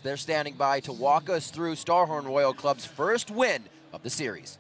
They're standing by to walk us through Starhorn Royal Club's first win of the series.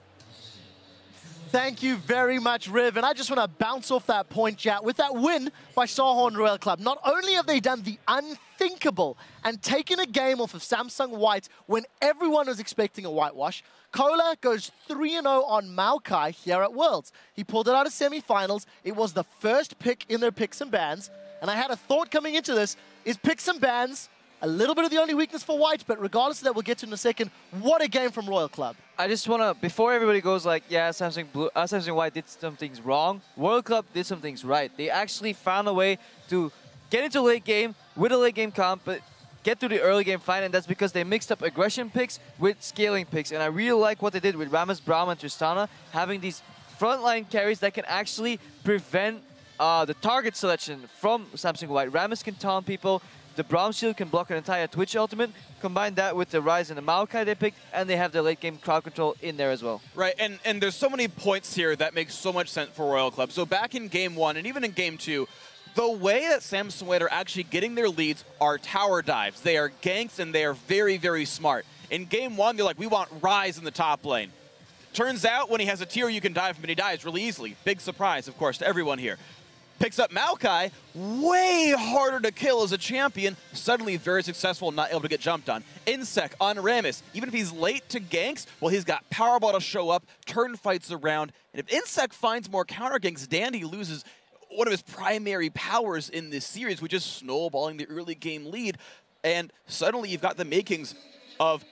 Thank you very much, Riv. And I just want to bounce off that point, chat. With that win by Starhorn Royal Club, not only have they done the unthinkable and taken a game off of Samsung White when everyone was expecting a whitewash, Kola goes 3-0 on Maokai here at Worlds. He pulled it out of semifinals. It was the first pick in their picks and bans. And I had a thought coming into this, is picks and bans a little bit of the only weakness for White, but regardless of that, we'll get to in a second. What a game from Royal Club. I just want to, before everybody goes like, yeah, Samsung White did some things wrong, Royal Club did some things right. They actually found a way to get into late game with a late game comp, but get to the early game fight, and that's because they mixed up aggression picks with scaling picks. And I really like what they did with Rammus, Braum, and Tristana, having these frontline carries that can actually prevent the target selection from Samsung White. Rammus can taunt people, the Braum shield can block an entire Twitch ultimate. Combine that with the Rise and the Maokai they picked, and they have the late game crowd control in there as well. Right, and there's so many points here that make so much sense for Royal Club. So back in Game 1 and even in Game 2, the way that Samsung White are actually getting their leads are tower dives. They are ganks and they are very, very smart. In Game 1, they're like, we want Rise in the top lane. Turns out when he has a tier, you can dive him and he dies really easily. Big surprise, of course, to everyone here. Picks up Maokai, way harder to kill as a champion, suddenly very successful, not able to get jumped on. Insec on Rammus, even if he's late to ganks, well, he's got Powerball to show up, turn fights around, and if Insec finds more counter ganks, Dandy loses one of his primary powers in this series, which is snowballing the early game lead, and suddenly you've got the makings of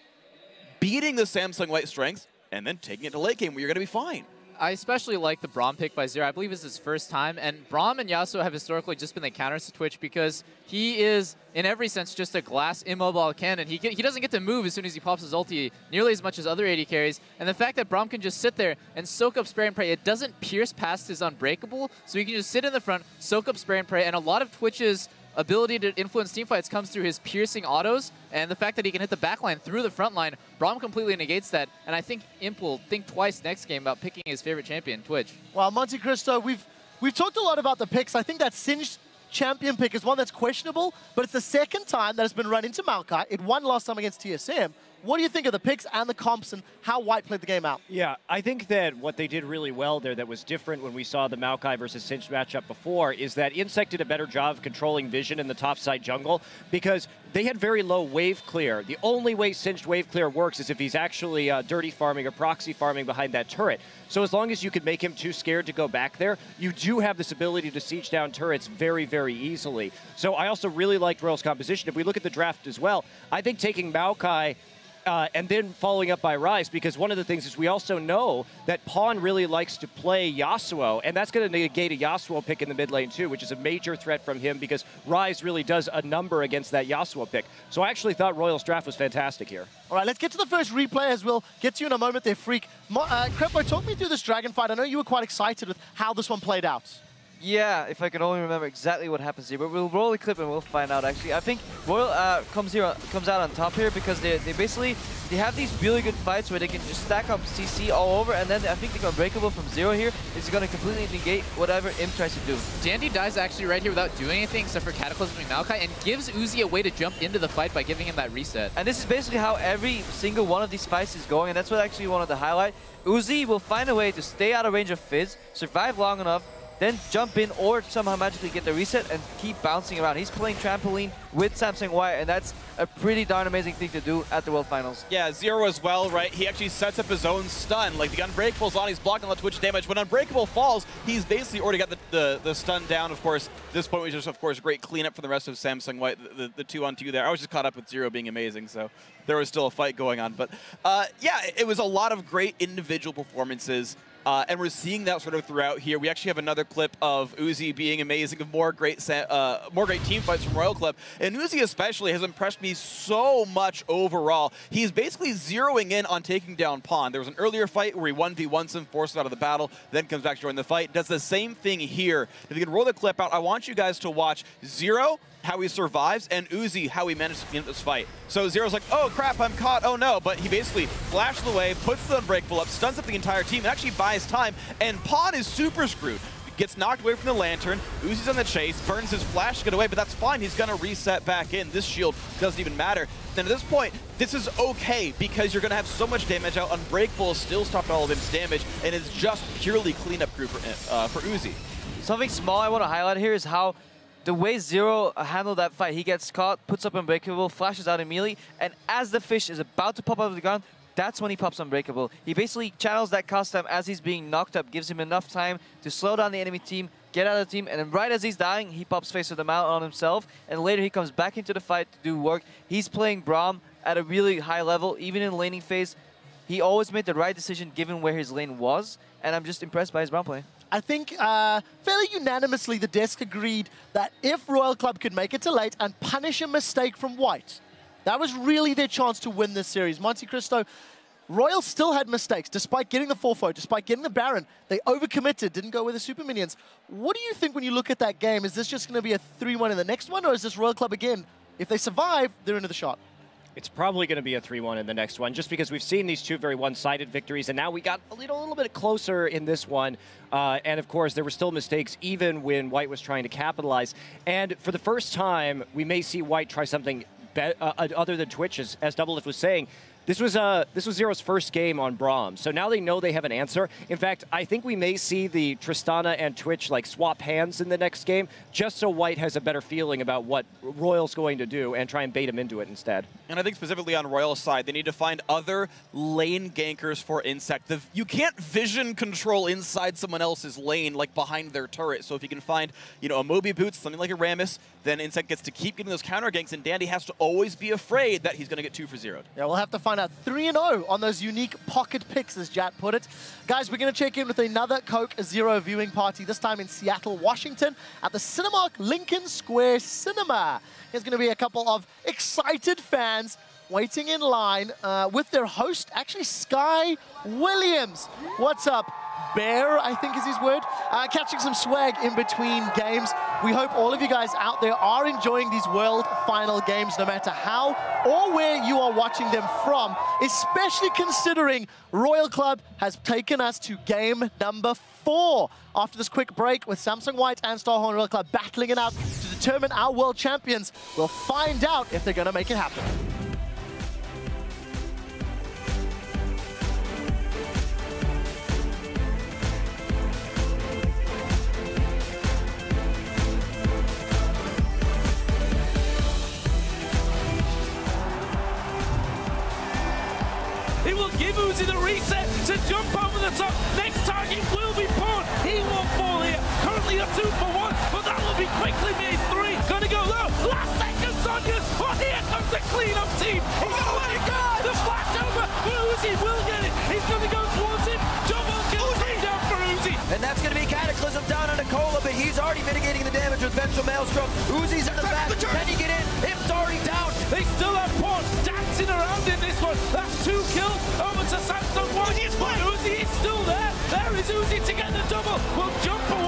beating the Samsung White strengths and then taking it to late game where you're going to be fine. I especially like the Braum pick by Zero. I believe it's his first time, and Braum and Yasuo have historically just been the counters to Twitch because he is, in every sense, just a glass immobile cannon. He doesn't get to move as soon as he pops his ulti nearly as much as other AD carries, and the fact that Braum can just sit there and soak up spray and pray, it doesn't pierce past his unbreakable, so he can just sit in the front, soak up spray and pray, and a lot of Twitch's ability to influence teamfights comes through his piercing autos, and the fact that he can hit the backline through the front line. Braum completely negates that, and I think Imp will think twice next game about picking his favorite champion, Twitch. Well, Monte Cristo, we've talked a lot about the picks. I think that Singed champion pick is one that's questionable, but it's the second time that it's been run into Maokai. It won last time against TSM. What do you think of the picks and the comps and how White played the game out? Yeah, I think that what they did really well there that was different when we saw the Maokai versus Singed matchup before is that Insect did a better job of controlling vision in the topside jungle because they had very low wave clear. The only way Singed wave clear works is if he's actually dirty farming or proxy farming behind that turret. So as long as you can make him too scared to go back there, you do have this ability to siege down turrets very, very easily. So I also really liked Royal's composition. If we look at the draft as well, I think taking Maokai and then following up by Rise, because one of the things is we also know that Pawn really likes to play Yasuo, and that's going to negate a Yasuo pick in the mid lane too, which is a major threat from him because Rise really does a number against that Yasuo pick. So I actually thought Royal's draft was fantastic here. All right, let's get to the first replay as we'll get to you in a moment there, Freak. Crepo, talk me through this Dragon fight. I know you were quite excited with how this one played out. Yeah, if I can only remember exactly what happens here, but we'll roll the clip and we'll find out actually. I think Royal comes out on top here because they have these really good fights where they can just stack up CC all over, and then I think the Unbreakable from Zero here is going to completely negate whatever Imp tries to do. Dandy dies actually right here without doing anything except for Cataclysming Maokai and gives Uzi a way to jump into the fight by giving him that reset. And this is basically how every single one of these fights is going, and that's what I actually wanted to highlight. Uzi will find a way to stay out of range of Fizz, survive long enough, then jump in or somehow magically get the reset and keep bouncing around. He's playing trampoline with Samsung White, and that's a pretty darn amazing thing to do at the World Finals. Yeah, Zero as well, right? He actually sets up his own stun. Like, the Unbreakable's on, he's blocking the Twitch damage. When Unbreakable falls, he's basically already got the stun down. Of course, this point was just, of course, a great cleanup for the rest of Samsung White, the 2-on-2 there. I was just caught up with Zero being amazing, so there was still a fight going on. But, yeah, it was a lot of great individual performances. And we're seeing that sort of throughout here. We actually have another clip of Uzi being amazing, of more great team fights from Royal Club. And Uzi especially has impressed me so much overall. He's basically zeroing in on taking down Pawn. There was an earlier fight where he 1v1s him, forces him out of the battle, then comes back to join the fight. Does the same thing here. If you can roll the clip out, I want you guys to watch Zero, how he survives, and Uzi, how he managed to clean up this fight. So Zero's like, oh crap, I'm caught, oh no, but he basically flashes away, puts the Unbreakable up, stuns up the entire team, and actually buys time, and Pawn is super screwed. Gets knocked away from the Lantern. Uzi's on the chase, burns his flash to get away, but that's fine. He's going to reset back in. This shield doesn't even matter. Then at this point, this is okay because you're going to have so much damage out. Unbreakable is still stopped all of his damage, and it's just purely cleanup group for Uzi. Something small I want to highlight here is how the way Zero handled that fight. He gets caught, puts up Unbreakable, flashes out immediately, and as the fish is about to pop out of the ground, that's when he pops Unbreakable. He basically channels that cost time as he's being knocked up, gives him enough time to slow down the enemy team, get out of the team, and then right as he's dying, he pops Face of the Mount on himself, and later he comes back into the fight to do work. He's playing Braum at a really high level, even in the laning phase. He always made the right decision given where his lane was, and I'm just impressed by his Braum play. I think fairly unanimously the desk agreed that if Royal Club could make it to late and punish a mistake from White, that was really their chance to win this series. Monte Cristo, Royal still had mistakes. Despite getting the 4-4, despite getting the Baron, they overcommitted, didn't go with the Super Minions. What do you think when you look at that game? Is this just going to be a 3-1 in the next one, or is this Royal Club again? If they survive, they're into the shot. It's probably going to be a 3-1 in the next one, just because we've seen these two very one-sided victories, and now we got a little bit closer in this one. And of course, there were still mistakes even when White was trying to capitalize. And for the first time, we may see White try something other than Twitch, as Doublelift was saying. This was Zero's first game on Braum, so now they know they have an answer. In fact, I think we may see the Tristana and Twitch like swap hands in the next game, just so White has a better feeling about what Royal's going to do and try and bait him into it instead. And I think specifically on Royal's side, they need to find other lane gankers for Insect. You can't vision control inside someone else's lane, like behind their turret. So if you can find, you know, a Moby Boots, something like a Rammus, then Insect gets to keep getting those counter ganks, and Dandy has to always be afraid that he's going to get 2 for 0'd. Yeah, we'll have to find out 3-0 on those unique pocket picks, as Jat put it. Guys, we're going to check in with another Coke Zero viewing party, this time in Seattle, Washington, at the Cinemark Lincoln Square Cinema. There's going to be a couple of excited fans waiting in line with their host, actually Sky Williams. What's up, Bear, I think is his word. Catching some swag in between games. We hope all of you guys out there are enjoying these World Final games, no matter how or where you are watching them from, especially considering Royal Club has taken us to game number 4. After this quick break with Samsung White and Starhorn Royal Club battling it out to determine our world champions, we'll find out if they're going to make it happen. It will give Uzi the reset to jump over the top. Next target will be Pawn. He won't fall here. Currently a 2 for 1, but that will be quickly made 3. Gonna go low. Last second, Sonia's. Oh, here comes the cleanup team. Oh my God! The flash over. Uzi will get it. He's gonna go towards him. Double kill down for Uzi. And that's going to be Cataclysm down on Nicola, but he's already mitigating the damage with Vengeful Maelstrom. Uzi's in the back. Can he get in? Imp's already down. They still have Pawn dancing around in this one. That's 2 kills over to Samsung White. Uzi is still there. There is Uzi to get the double. Will jump away.